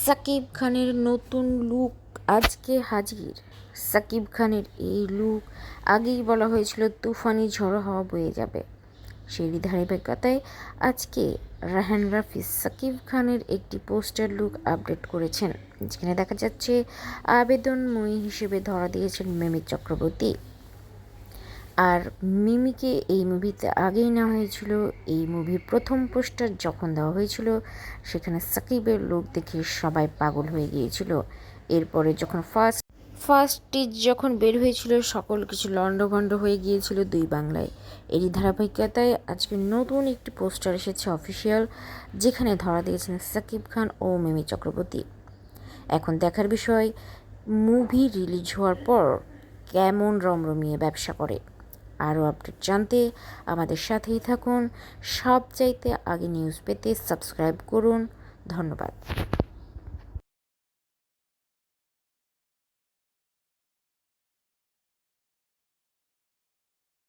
সাকিব খানের নতুন লুক আজকে হাজির। সাকিব খানের এই লুক আগেই বলা হয়েছিল তুফানি ঝড়ো হাওয়া বয়ে যাবে। সেই ধারাবাহিকতায় আজকে রায়হান রাফি সাকিব খানের একটি পোস্টার লুক আপডেট করেছেন, যেখানে দেখা যাচ্ছে আবেদনময়ী হিসেবে ধরা দিয়েছেন মিমি চক্রবর্তী। আর মিমিকে এই মুভিতে আগেই নেওয়া হয়েছিল। এই মুভির প্রথম পোস্টার যখন দেওয়া হয়েছিল, সেখানে সাকিবের লুক দেখে সবাই পাগল হয়ে গিয়েছিল। এরপরে যখন ফার্স্ট টিজ যখন বের হয়েছিল, সকল কিছু লণ্ডভণ্ড হয়ে গিয়েছিল দুই বাংলায়। এরই ধারাবাহিকতায় আজকে নতুন একটি পোস্টার এসেছে অফিসিয়াল, যেখানে ধরা দিয়েছেন সাকিব খান ও মিমি চক্রবর্তী। এখন দেখার বিষয়, মুভি রিলিজ হওয়ার পর কেমন রমরমিয়ে ব্যবসা করে। আরও আপডেট জানতে আমাদের সাথেই থাকুন। সবচাইতে আগে নিউজ পেতে সাবস্ক্রাইব করুন। ধন্যবাদ।